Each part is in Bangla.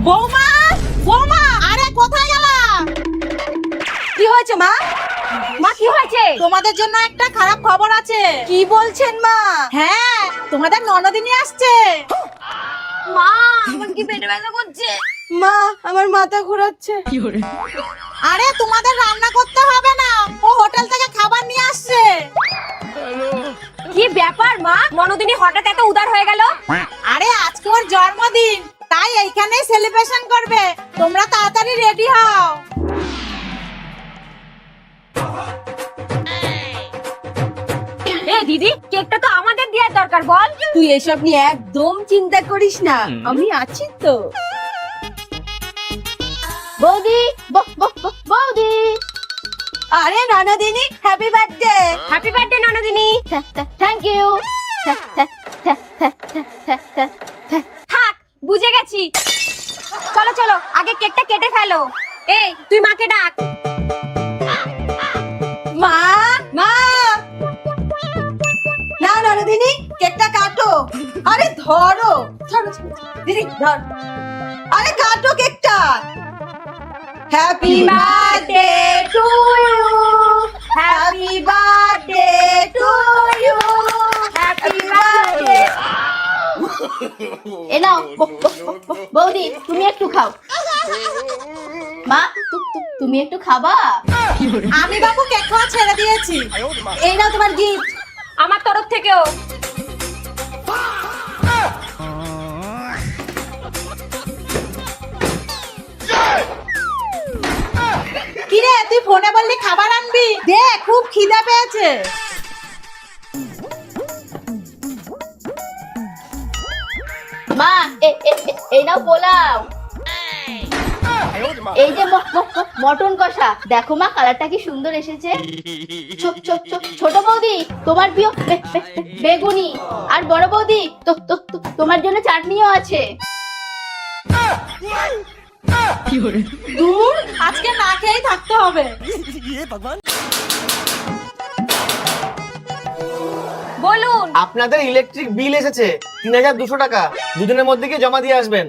বৌমা, বৌমা, আরে কোথায় গেলা? কি হয়েছে মা? মা কি হয়েছে? তোমাদের জন্য একটা খারাপ খবর আছে। কি বলছেন মা? হ্যাঁ, তোমাদের ননদিনী আসছে। মা আমার কি পেটে ব্যথা করছে? মা আমার মাথা ঘোরাচ্ছে। আরে তোমাদের রান্না করতে হবে না, ও হোটেল থেকে খাবার নিয়ে আসছে। কি ব্যাপার মা, ননদিনী হঠাৎ এত উদার হয়ে গেল? আরে আজকে ওর জন্মদিন, তাই এইখানেই সেলিব্রেশন করবে। তোমরা তাড়াতাড়ি রেডি হও। এ দিদি, কেকটা তো আমাদের দেওয়ার দরকার, বল। তুই এসব নিয়ে একদম চিন্তা করিস না, আমি আছি তো। বৌদি, বৌদি। আরে ননদিনী, হ্যাপি বার্থডে। হ্যাপি বার্থডে ননদিনী। Thank you. থাক, বুঝে গেছি। চলো চলো, আগে কেকটা কেটে ফেলো। এই তুই মাকে ডাক। মা, মা। না ননদিনী, কেকটা কাটো। আরে ধরো, ধরো দিদি, ধর। আরে কাটো কেকটা। Happy birthday to you, happy birthday to you, happy birthday. এ নাও বৌদি, তুমি একটু খাও। মা তুমি একটু খাবা? আমি বাবু কেক খাওয়া ছেড়ে দিয়েছি। এই নাও তোমার গিফট। আমার তরফ থেকেও। কিরে, তুই ফোনে বললি খাবার আনবি? দে, খুব খিদে পেয়েছে। মা এই নাও পোলাও। এই যে মটন কষা, দেখো মা কালারটা কি সুন্দর এসেছে। ছোট বৌদি তোমার প্রিয় বেগুনি, আর বড় বৌদি তোমার জন্য চাটনিও আছে। দূর, আজকে না খেয়েই থাকতে হবে। বলুন। আপনাদের ইলেকট্রিক বিল এসেছে ৩,২০০ টাকা। দুদিনের মধ্যে গিয়ে জমা দিয়ে আসবেন।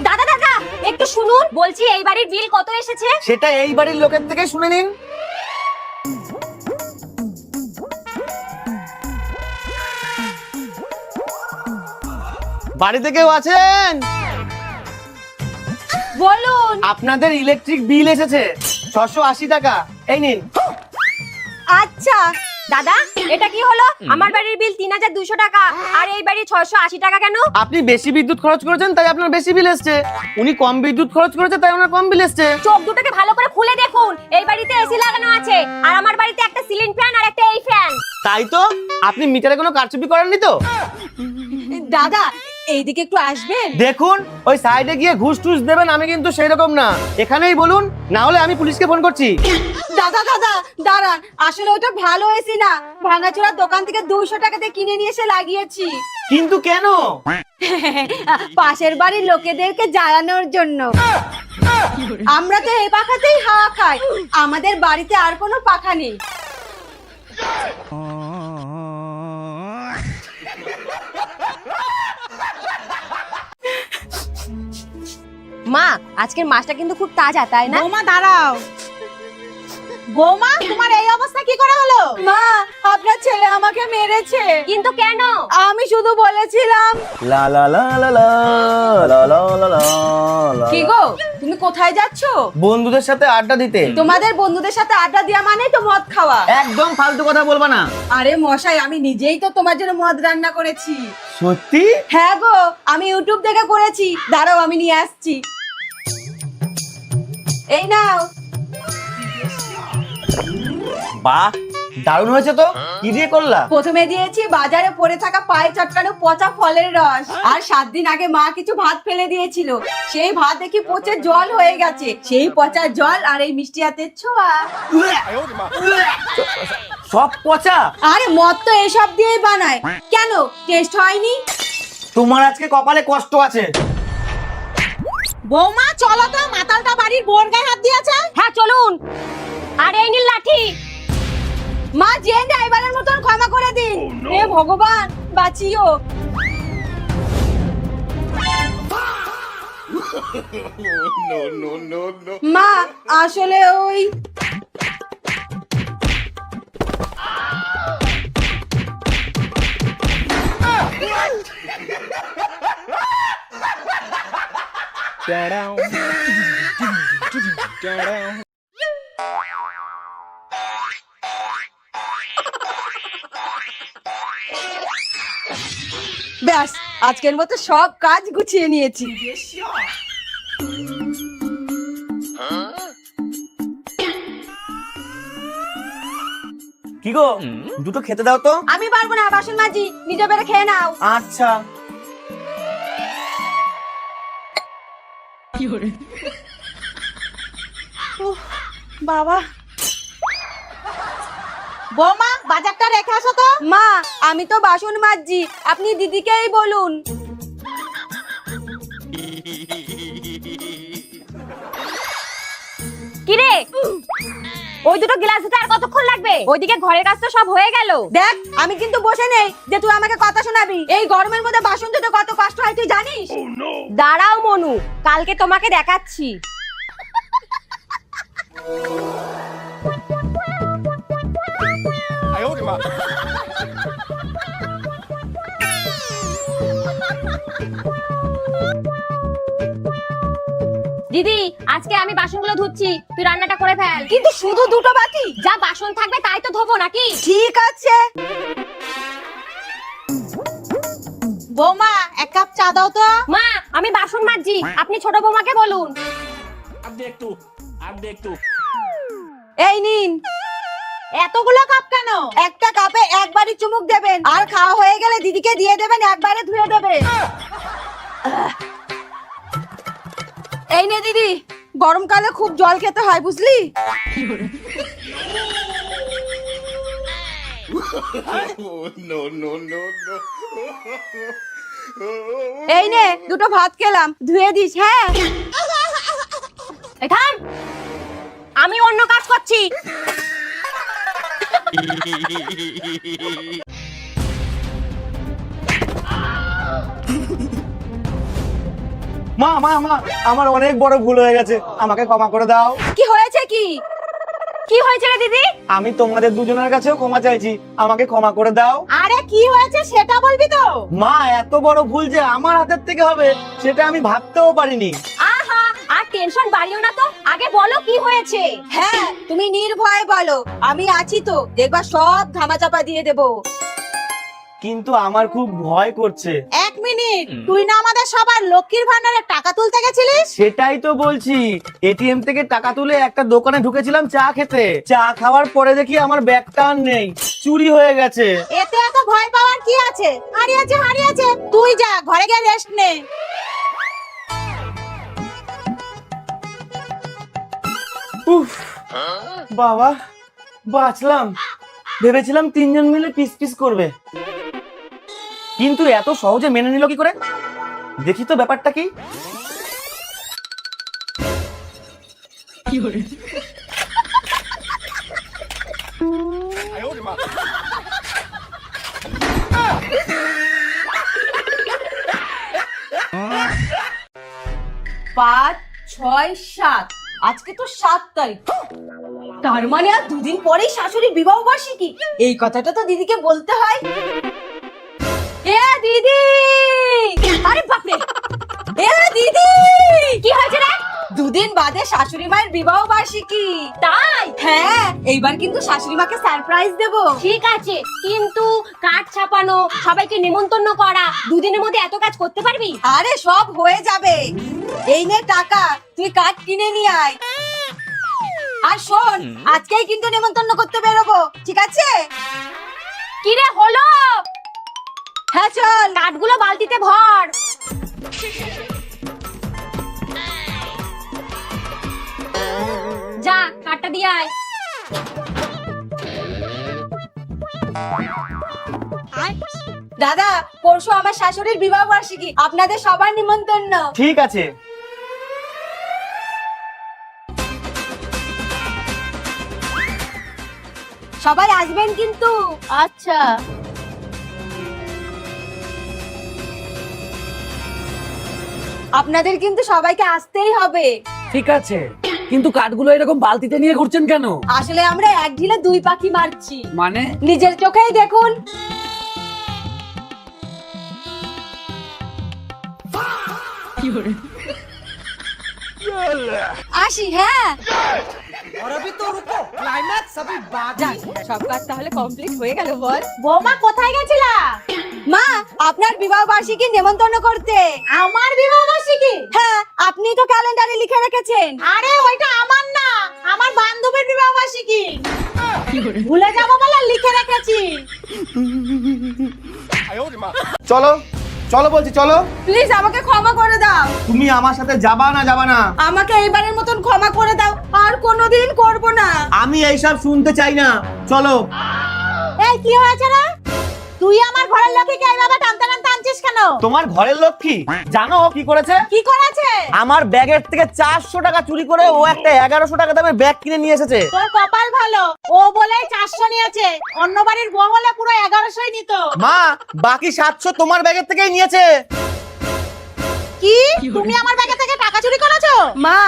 দাদা দাদা, একটু শুনুন, বলছি এই বাড়ির বিল কত এসেছে? সেটা এই বাড়ির লোকের থেকে শুনে নিন। বাড়িতে কেউ আছেন? বলুন। আপনাদের ইলেকট্রিক বিল এসেছে ৬৮০ টাকা। এই নিন। আচ্ছা দাদা, এটা কি হলো? আমার বাড়ির বিল ৩,২০০ টাকা আর এই বাড়ি ৬৮০ টাকা কেন? আপনি বেশি বিদ্যুৎ খরচ করেছেন তাই আপনার বেশি বিল এসছে, উনি কম বিদ্যুৎ খরচ করেছে তাই ওনার কম বিল এসছে। চোখ দুটোকে ভালো করে খুলে দেখুন, এই বাড়িতে এসি লাগানো আছে আর আমার বাড়িতে একটা সিলিং ফ্যান আর একটা এই ফ্যান। তাই তো, আপনি মিটারে কোনো কারচুপি করেননি তো? দাদা, এইদিকে একটু আসবেন? দেখুন, ওই সাইডে গিয়ে ঘুষ টুস দেবেন, আমি কিন্তু সেই রকম না। এখানেই বলুন, না হলে আমি পুলিশকে ফোন করছি। দাদা দাদা দাঁড়ান, আসলে ওটা ভালো এসি না, ভাঙাচোরার দোকান থেকে 200 টাকা দিয়ে কিনে নিয়ে এসে লাগিয়েছি। কিন্তু কেন? পাশের বাড়ির লোকেদেরকে জ্বালানোর জন্য। আমরা তো এই পাখাতেই হাওয়া খাই, আমাদের বাড়িতে আর কোনো পাখা নেই। মা, আজকের মাছটা কিন্তু খুব তাজা, তাই না? বৌমা দাঁড়াও। বৌমা, তোমার এই অবস্থা কি করে হলো? মা আপনার ছেলে আমাকে মেরেছে। কিন্তু কেন? আমি শুধু বলেছিলাম। লা লা লা লা লা লা লা লা লা। কি গো, তুমি কোথায় যাচ্ছো? বন্ধুদের সাথে আড্ডা দিতে। তোমাদের বন্ধুদের সাথে আড্ডা দেওয়া মানেই তো মদ খাওয়া। একদম ফালতু কথা বলবা না। আরে মশাই, আমি নিজেই তো তোমার জন্য মদ রান্না করেছি। সত্যি? হ্যাঁ গো, আমি ইউটিউব দেখে করেছি। দাঁড়াও, আমি নিয়ে আসছি। এই নাও। বাহ, দারুণ হয়েছে তো। কি দিয়ে করলা? প্রথমে দিয়েছি বাজারে পড়ে থাকা পায়ে চটকানো পচা ফলের রস, আর 7 দিন আগে মা কিছু ভাত ফেলে দিয়েছিল, সেই ভাত দেখি পচে জল হয়ে গেছে। সেই পচা জল আর এই মিষ্টি হাতের ছোঁয়া। সব পচা? আরে মদ তো এসব দিয়েই বানায়, কেন টেস্ট হয়নি? তোমার আজকে কপালে কষ্ট আছে। বৌমা চলো তো, মাতালটা বাড়ির বোর গায়ে হাত দিয়েছে। হ্যাঁ চলুন। আর এই নিন লাঠি। মা, যে ড্রাইভারের মতন ক্ষমা করে দিন। হে ভগবান, বাঁচিও। মা আসলে ওই ব্যাস আজকের মতো সব কাজ গুছিয়ে নিয়েছি। কি গো দুটো খেতে দাও তো। আমি পারবো না, বাসন মাজি, নিজে বেড়ে খেয়ে নাও। আচ্ছা। উফ, বাবা। বৌমা বাজারটা রেখে আসো তো। মা আমি তো বাসন মাজছি, আপনি দিদিকেই বলুন। কি রে, ওই দুটো গ্লাস ধুতে আর কতক্ষণ লাগবে? ওইদিকে ঘরের কাজ তো সব হয়ে গেল। দেখ আমি কিন্তু বসে নেই যে তুই আমাকে কথা শোনাবি। এই গরমের মধ্যে বাসন ধুতে কত কষ্ট হয় তুই জানিস? দাঁড়াও মনু, কালকে তোমাকে দেখাচ্ছি। দিদি আজকে আমি বাসনগুলো ধুচ্ছি, তুই রান্নাটা করে ফেল। কিন্তু শুধু দুটো বাটি? যা বাসন থাকবে তাই তো ধোবো নাকি? ঠিক আছে। বৌমা এক কাপ চা দাও তো। মা আমি বাসন মাজছি, আপনি ছোট বৌমাকে বলুন। এই নিন। এতগুলো কাপ কেন? একটা কাপে একবারই চুমুক দেবেন, আর খাওয়া হয়ে গেলে দিদিকে দিয়ে দেবেন, একবারে ধুয়ে দেবেন। এই নে দিদি, গরমকালে খুব জল খেতে হয় বুঝলি। এই নে দুটো ভাত খেলাম, ধুয়ে দিস। হ্যাঁ এই থাম, আমি অন্য কাজ করছি। মা মা মা আমার অনেক বড় ভুল হয়ে গেছে, আমাকে ক্ষমা করে দাও। কি হয়েছে কি? কি হয়েছে রে দিদি? আমি তোমাদের দুজনের কাছেও ক্ষমা চাইছি, আমাকে ক্ষমা করে দাও। আরে কি হয়েছে সেটা বলবি তো। মা এত বড় ভুল যে আমার হাতের থেকে হবে সেটা আমি ভাবতেও পারিনি। আহা, আর টেনশন বাড়িও না তো, আগে বলো কি হয়েছে। হ্যাঁ তুমি নির্ভয়ে বলো, আমি আছি তো, দেখবা সব ধামাচাপা দিয়ে দেবো। কিন্তু আমার খুব ভয় করছে। এক মিনিট, তুই না আমাদের সবার লক্ষ্মীর ভান্ডারে টাকা তুলতে গেছিলিস? সেটাই তো বলছি, এটিএম থেকে টাকা তুলে একটা দোকানে ঢুকেছিলাম চা খেতে। চা খাওয়ার পরে দেখি আমার ব্যাগটা আর নেই, চুরি হয়ে গেছে। এতে এত ভয় পাওয়ার কি আছে? হারিয়েছে হারিয়েছে, তুই যা ঘরে গিয়ে রেস্ট নে। উফ বাবা, বাঁচলাম। ভেবেছিলাম তিনজন মিলে পিস পিস করবে, কিন্তু এত সহজে মেনে নিল কি করে? দেখি তো ব্যাপারটা কি। পাঁচ ছয় সাত, আজকে তো 7 তারিখ, তার মানে আর দুদিন পরেই শাশুড়ির বিবাহ বার্ষিকী। এই কথাটা তো দিদিকে বলতে হয়। এ দিদি, আরে বাপরে, এ দিদি, কি হয়েছে রে? দুদিন বাদে শাশুড়ি মায়ের বিবাহ বার্ষিকী। তাই? হ্যাঁ, এইবার কিন্তু শাশুড়ি মাকে সারপ্রাইজ দেব। ঠিক আছে, কিন্তু কার্ড ছাপানো, সবাইকে নেমন্তন্ন করা, দুদিনের মধ্যে এত কাজ করতে পারবি? আরে সব হয়ে যাবে। এই নে টাকা, তুই কার্ড কিনে নিয়ে আয়। আর শোন, আজকেই কিন্তু নেমন্তন্ন করতে বেরোবো, ঠিক আছে? কি রে হলো? হ্যাঁ চল। কাঠগুলো বালতিতে ভর। যা কাঠটা দিয়ে আয়। দাদা, পরশু আমার শাশুড়ির বিবাহ বার্ষিকী, আপনাদের সবার নিমন্ত্রণ। ঠিক আছে। সবাই আসবেন কিন্তু। আচ্ছা। আপনাদের কিন্তু সবাইকে আসতেই হবে। ঠিক আছে, কিন্তু কাঠগুলো এরকম বালতিতে নিয়ে ঘুরছেন কেন? আসলে আমরা এক ঢিলে দুই পাখি মারছি। মানে? নিজের চোখেই দেখুন। আসি, হ্যাঁ। যাক, সব কাজ তাহলে কমপ্লিট হয়ে গেল। বল বৌমা কোথায় গেছিলা? মা, আপনার বিবাহ বার্ষিকী নেমন্তন্ন করতে। আমার বিবাহ বার্ষিকী? হ্যাঁ, আপনি তো ক্যালেন্ডারে লিখে রেখেছেন। আরে ওইটা আমার না, আমার বান্ধবীর বিবাহ বার্ষিকী। ভুলে যাবো বলে লিখে রেখেছি। চলো চলো বলছি, চলো। প্লিজ আমাকে ক্ষমা করে দাও। তুমি আমার সাথে যাবা না যাবা না? আমাকে এইবারের মতন ক্ষমা করে দাও, আর কোনোদিন করব না। আমি এইসব শুনতে চাই না, চলো। এই কি হয়েছে রে? তুই আমার ঘরের লোককে এইভাবে টানতে টানতে আনছিস কেন? তোমার ঘরের লক্ষ্মী জানো ও কি করেছে? কি করেছে? আমার ব্যাগের থেকে 400 টাকা চুরি করে ও একটা 1100 টাকা দামের ব্যাগ কিনে নিয়ে এসেছে। তোর কপাল ভালো, ও বলে 400 নিয়েছে, অন্য বাড়ির বউ হলে পুরো 1100ই নিত। মা, বাকি 700 তোমার ব্যাগের থেকেই নিয়েছে। কি? তুমি আমার ব্যাগে থেকে টাকা চুরি করেছো? মা,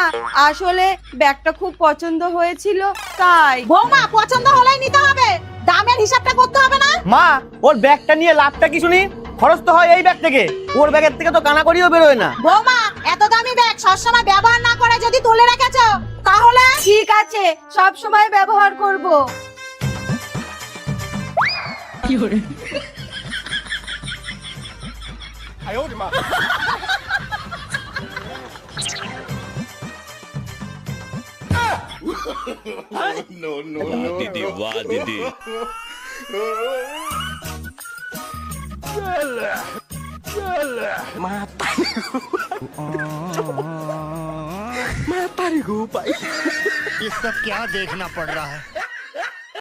আসলে ব্যাগটা খুব পছন্দ হয়েছিল তাই। বৌমা, পছন্দ হলেই নিতে হবে, দামের হিসাবটা করতে হবে না? মা, ওর ব্যাগটা নিয়ে লাভটা কি শুনি? খরচ তো হয় এই ব্যাগ থেকে, ওর ব্যাগের থেকে তো কানাকড়িও বেরোয় না। বৌমা, এত দামি ব্যাগ সবসময় ব্যবহার না করে যদি তুলে রেখেছো তাহলে? ঠিক আছে, সব সময় ব্যবহার করব। दीदी वाह दीदी ये सब क्या देखना पड़ रहा है।